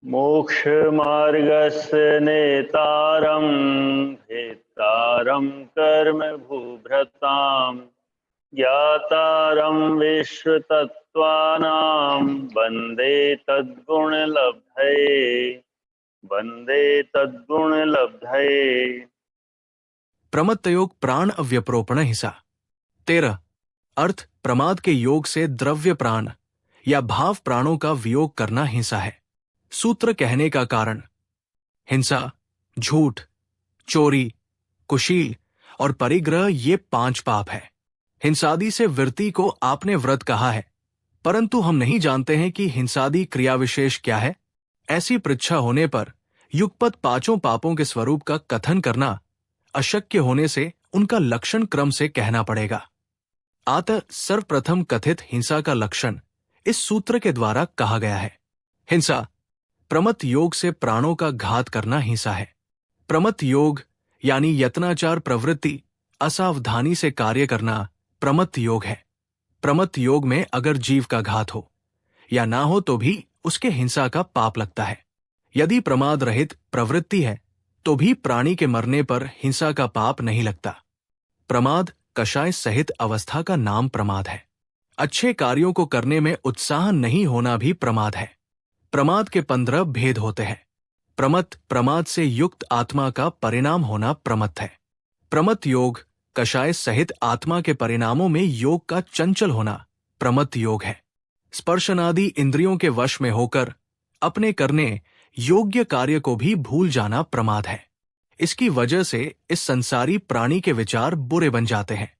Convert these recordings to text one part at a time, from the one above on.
मोक्षमार्गस्य नेतारं भेत्तारं कर्म भूभृतां ज्ञातारं विश्वतत्त्वानां वन्दे तद्गुणलब्धये। प्रमत्तयोग प्राण अव्यप्रोपण हिंसा। 13। अर्थ प्रमाद के योग से द्रव्य प्राण या भाव प्राणों का वियोग करना हिंसा है। सूत्र कहने का कारण। हिंसा, झूठ, चोरी, कुशील और परिग्रह ये 5 पाप है। हिंसादि से वृत्ति को आपने व्रत कहा है, परंतु हम नहीं जानते हैं कि हिंसादि क्रिया विशेष क्या है। ऐसी पृच्छा होने पर युगपत 5 पापों के स्वरूप का कथन करना अशक्य होने से उनका लक्षण क्रम से कहना पड़ेगा। अतः सर्वप्रथम कथित हिंसा का लक्षण इस सूत्र के द्वारा कहा गया है। हिंसा, प्रमत्त योग से प्राणों का घात करना हिंसा है। प्रमत्त योग यानी यत्नाचार प्रवृत्ति असावधानी से कार्य करना प्रमत्त योग है। प्रमत्त योग में अगर जीव का घात हो या ना हो तो भी उसके हिंसा का पाप लगता है। यदि प्रमाद रहित प्रवृत्ति है तो भी प्राणी के मरने पर हिंसा का पाप नहीं लगता। प्रमाद कषाय सहित अवस्था का नाम प्रमाद है। अच्छे कार्यों को करने में उत्साह नहीं होना भी प्रमाद है। प्रमाद के 15 भेद होते हैं। प्रमत्त प्रमाद से युक्त आत्मा का परिणाम होना प्रमत्त है। प्रमत्त योग कषाय सहित आत्मा के परिणामों में योग का चंचल होना प्रमत्त योग है। स्पर्शनादि इंद्रियों के वश में होकर अपने करने योग्य कार्य को भी भूल जाना प्रमाद है। इसकी वजह से इस संसारी प्राणी के विचार बुरे बन जाते हैं।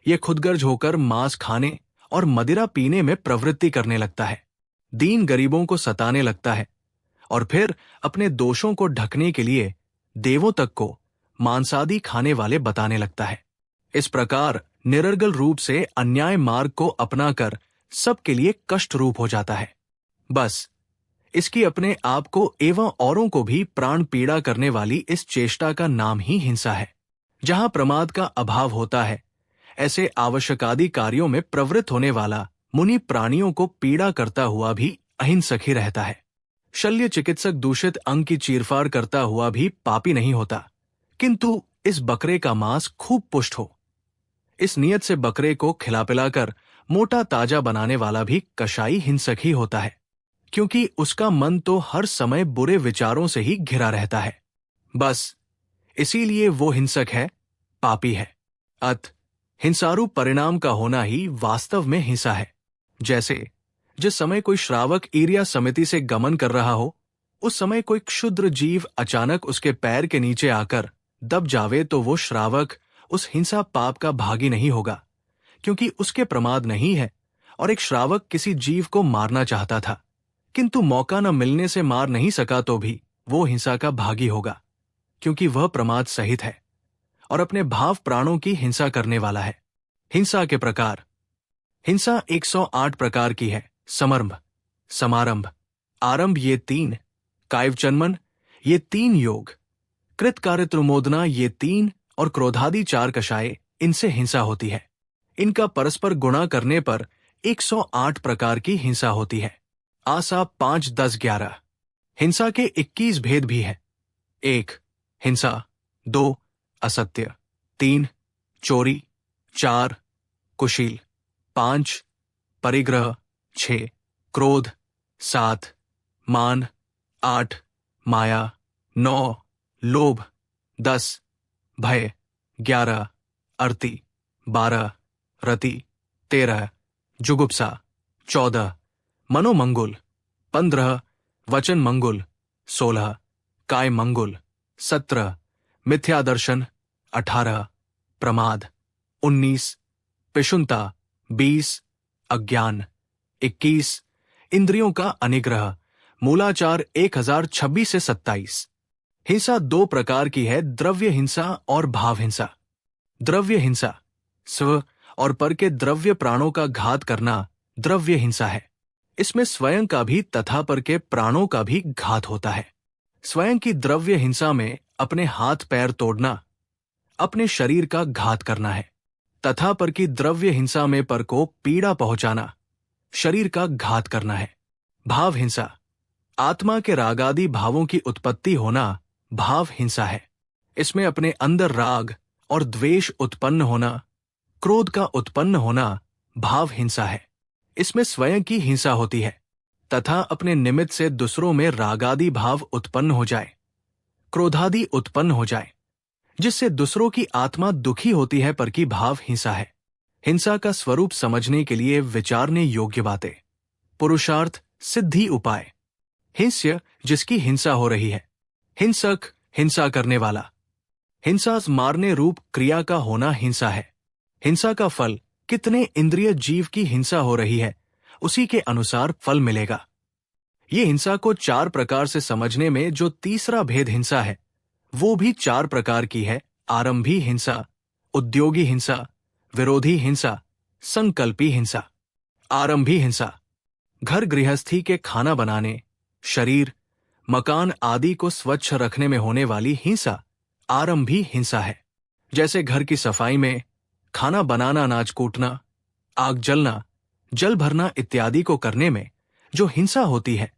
ये खुदगर्ज होकर मांस खाने और मदिरा पीने में प्रवृत्ति करने लगता है, दीन गरीबों को सताने लगता है और फिर अपने दोषों को ढकने के लिए देवों तक को मांसादि खाने वाले बताने लगता है। इस प्रकार निरर्गल रूप से अन्याय मार्ग को अपनाकर सबके लिए कष्ट रूप हो जाता है। बस इसकी अपने आप को एवं औरों को भी प्राण पीड़ा करने वाली इस चेष्टा का नाम ही हिंसा है। जहां प्रमाद का अभाव होता है, ऐसे आवश्यकादि कार्यों में प्रवृत्त होने वाला मुनि प्राणियों को पीड़ा करता हुआ भी अहिंसक ही रहता है। शल्य चिकित्सक दूषित अंग की चीरफाड़ करता हुआ भी पापी नहीं होता, किंतु इस बकरे का मांस खूब पुष्ट हो, इस नियत से बकरे को खिला पिलाकर मोटा ताजा बनाने वाला भी कषाई हिंसक ही होता है, क्योंकि उसका मन तो हर समय बुरे विचारों से ही घिरा रहता है। बस इसीलिए वो हिंसक है, पापी है। अत हिंसारूप परिणाम का होना ही वास्तव में हिंसा है। जैसे जिस समय कोई श्रावक ईर्या समिति से गमन कर रहा हो, उस समय कोई क्षुद्र जीव अचानक उसके पैर के नीचे आकर दब जावे तो वो श्रावक उस हिंसा पाप का भागी नहीं होगा, क्योंकि उसके प्रमाद नहीं है। और एक श्रावक किसी जीव को मारना चाहता था, किंतु मौका न मिलने से मार नहीं सका तो भी वो हिंसा का भागी होगा, क्योंकि वह प्रमाद सहित है और अपने भाव प्राणों की हिंसा करने वाला है। हिंसा के प्रकार। हिंसा 108 प्रकार की है। समर्म्भ, समारंभ, आरंभ ये 3, कायवचन्मन ये 3 योग, कृतकार्यत्रुमोदना ये 3 और क्रोधादि 4 कषाय, इनसे हिंसा होती है। इनका परस्पर गुणा करने पर 108 प्रकार की हिंसा होती है। आसा 5, 10, 11। हिंसा के 21 भेद भी है। 1. हिंसा। 2. असत्य। 3. चोरी। 4. कुशील। 5. परिग्रह। 6. क्रोध। 7. मान। 8. माया। 9. लोभ। 10. भय। 11. अर्ति। 12. रति। 13. जुगुप्सा। 14. मनोमंगुल। 15. वचन मंगुल। 16. काय मंगुल। 17. मिथ्यादर्शन। 18. प्रमाद। 19. पिशुनता। 20. अज्ञान। 21. इंद्रियों का अनिग्रह। मूलाचार 1026 से 27। हिंसा 2 प्रकार की है, द्रव्य हिंसा और भाव हिंसा। द्रव्य हिंसा, स्व और पर के द्रव्य प्राणों का घात करना द्रव्य हिंसा है। इसमें स्वयं का भी तथा पर के प्राणों का भी घात होता है। स्वयं की द्रव्य हिंसा में अपने हाथ पैर तोड़ना, अपने शरीर का घात करना है। तथा पर की द्रव्य हिंसा में पर को पीड़ा पहुंचाना, शरीर का घात करना है। भाव हिंसा, आत्मा के रागादि भावों की उत्पत्ति होना भाव हिंसा है। इसमें अपने अंदर राग और द्वेष उत्पन्न होना, क्रोध का उत्पन्न होना भाव हिंसा है। इसमें स्वयं की हिंसा होती है तथा अपने निमित्त से दूसरों में रागादि भाव उत्पन्न हो जाए, क्रोधादि उत्पन्न हो जाए, जिससे दूसरों की आत्मा दुखी होती है, पर की भाव हिंसा है। हिंसा का स्वरूप समझने के लिए विचारने योग्य बातें। पुरुषार्थ, सिद्धि, उपाय। हिंस्य जिसकी हिंसा हो रही है, हिंसक हिंसा करने वाला। हिंसा मारने रूप क्रिया का होना हिंसा है। हिंसा का फल कितने इंद्रिय जीव की हिंसा हो रही है, उसी के अनुसार फल मिलेगा। ये हिंसा को 4 प्रकार से समझने में जो तीसरा भेद हिंसा है, वो भी 4 प्रकार की है। आरंभी हिंसा, उद्योगी हिंसा, विरोधी हिंसा, संकल्पी हिंसा। आरंभी हिंसा घर गृहस्थी के खाना बनाने, शरीर, मकान आदि को स्वच्छ रखने में होने वाली हिंसा आरंभी हिंसा है। जैसे घर की सफाई में, खाना बनाना, अनाज कूटना, आग जलना, जल भरना इत्यादि को करने में जो हिंसा होती है,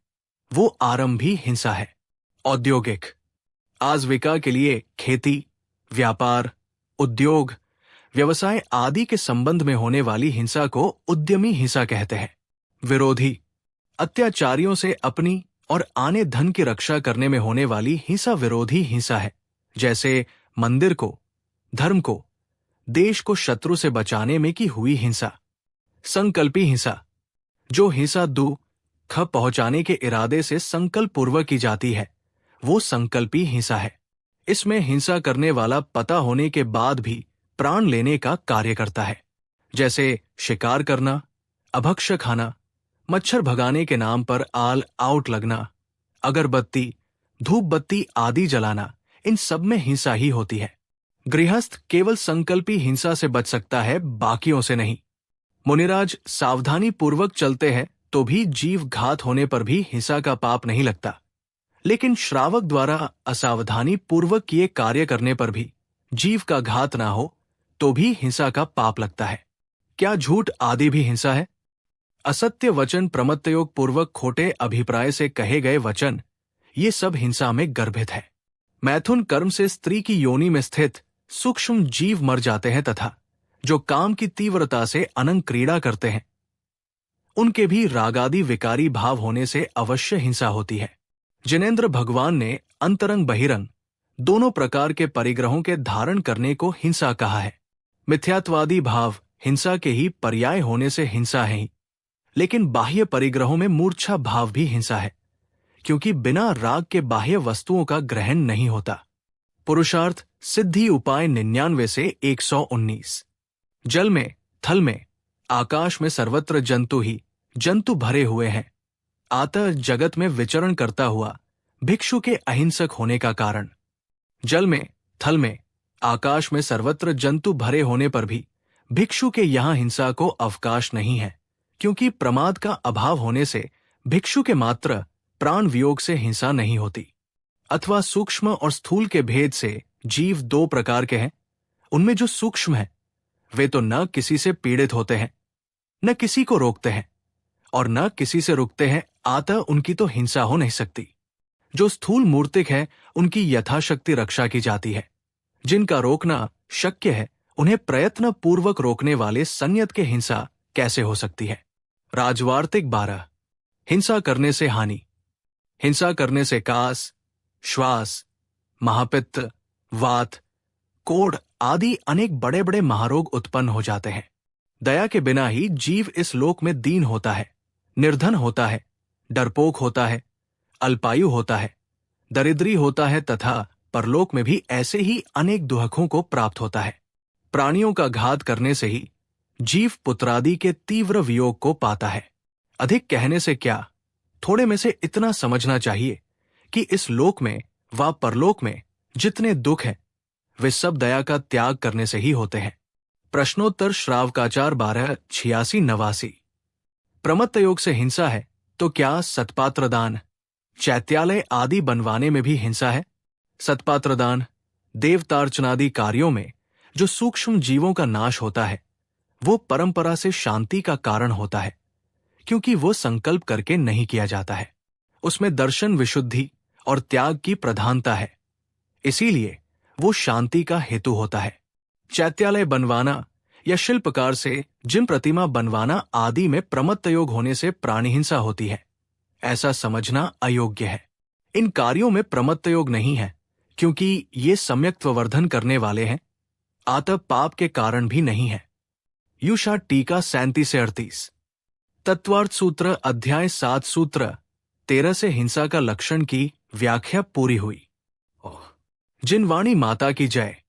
वो आरंभी हिंसा है। औद्योगिक आजीविका के लिए खेती, व्यापार, उद्योग, व्यवसाय आदि के संबंध में होने वाली हिंसा को उद्यमी हिंसा कहते हैं। विरोधी अत्याचारियों से अपनी और आने धन की रक्षा करने में होने वाली हिंसा विरोधी हिंसा है। जैसे मंदिर को, धर्म को, देश को शत्रु से बचाने में की हुई हिंसा। संकल्पी हिंसा जो हिंसा दुख पहुंचाने के इरादे से संकल्प पूर्वक की जाती है, वो संकल्पी हिंसा है। इसमें हिंसा करने वाला पता होने के बाद भी प्राण लेने का कार्य करता है। जैसे शिकार करना, अभक्ष्य खाना, मच्छर भगाने के नाम पर आल आउट लगना, अगरबत्ती, धूप बत्ती आदि जलाना, इन सब में हिंसा ही होती है। गृहस्थ केवल संकल्पी हिंसा से बच सकता है, बाकियों से नहीं। मुनिराज सावधानी पूर्वक चलते हैं तो भी जीव घात होने पर भी हिंसा का पाप नहीं लगता, लेकिन श्रावक द्वारा असावधानी पूर्वक किए कार्य करने पर भी जीव का घात ना हो तो भी हिंसा का पाप लगता है। क्या झूठ आदि भी हिंसा है? असत्य वचन, प्रमत्तयोग पूर्वक खोटे अभिप्राय से कहे गए वचन, ये सब हिंसा में गर्भित है। मैथुन कर्म से स्त्री की योनि में स्थित सूक्ष्म जीव मर जाते हैं तथा जो काम की तीव्रता से अनंग क्रीड़ा करते हैं, उनके भी रागादि विकारी भाव होने से अवश्य हिंसा होती है। जिनेंद्र भगवान ने अंतरंग बहिरंग दोनों प्रकार के परिग्रहों के धारण करने को हिंसा कहा है। मिथ्यात्वादी भाव हिंसा के ही पर्याय होने से हिंसा है ही, लेकिन बाह्य परिग्रहों में मूर्छा भाव भी हिंसा है, क्योंकि बिना राग के बाह्य वस्तुओं का ग्रहण नहीं होता। पुरुषार्थ, सिद्धि, उपाय 99 से 119। जल में, थल में, आकाश में सर्वत्र जंतु ही जंतु भरे हुए हैं। अतः जगत में विचरण करता हुआ भिक्षु के अहिंसक होने का कारण। जल में, थल में, आकाश में सर्वत्र जंतु भरे होने पर भी भिक्षु के यहाँ हिंसा को अवकाश नहीं है, क्योंकि प्रमाद का अभाव होने से भिक्षु के मात्र प्राण वियोग से हिंसा नहीं होती। अथवा सूक्ष्म और स्थूल के भेद से जीव 2 प्रकार के हैं। उनमें जो सूक्ष्म है वे तो न किसी से पीड़ित होते हैं, न किसी को रोकते हैं और न किसी से रुकते हैं, अतः उनकी तो हिंसा हो नहीं सकती। जो स्थूल मूर्तिक है उनकी यथाशक्ति रक्षा की जाती है। जिनका रोकना शक्य है उन्हें प्रयत्न पूर्वक रोकने वाले संयत के हिंसा कैसे हो सकती है। राजवार्तिक 12। हिंसा करने से हानि। हिंसा करने से कास, श्वास, महापित्त, वात, कोढ़ आदि अनेक बड़े बड़े महारोग उत्पन्न हो जाते हैं। दया के बिना ही जीव इस लोक में दीन होता है, निर्धन होता है, डरपोक होता है, अल्पायु होता है, दरिद्री होता है तथा परलोक में भी ऐसे ही अनेक दुहकों को प्राप्त होता है। प्राणियों का घात करने से ही जीव पुत्रादि के तीव्र वियोग को पाता है। अधिक कहने से क्या, थोड़े में से इतना समझना चाहिए कि इस लोक में व परलोक में जितने दुख हैं वे सब दया का त्याग करने से ही होते हैं। प्रश्नोत्तर श्रावकाचार 1286-89। प्रमत्त योग से हिंसा है तो क्या सत्पात्र दान, चैत्यालय आदि बनवाने में भी हिंसा है? सत्पात्र दान, देवतार्चनादि कार्यों में जो सूक्ष्म जीवों का नाश होता है वो परंपरा से शांति का कारण होता है, क्योंकि वो संकल्प करके नहीं किया जाता है। उसमें दर्शन विशुद्धि और त्याग की प्रधानता है, इसीलिए वो शांति का हेतु होता है। चैत्यालय बनवाना या शिल्पकार से जिन प्रतिमा बनवाना आदि में प्रमत्तयोग होने से प्राणिहिंसा होती है, ऐसा समझना अयोग्य है। इन कार्यों में प्रमत्तयोग नहीं है, क्योंकि ये सम्यक्त्ववर्धन करने वाले हैं, अतः पाप के कारण भी नहीं है। युषा टीका 37 से 38। तत्वार्थ सूत्र अध्याय 7 सूत्र 13 से हिंसा का लक्षण की व्याख्या पूरी हुई। जिन वाणी माता की जय।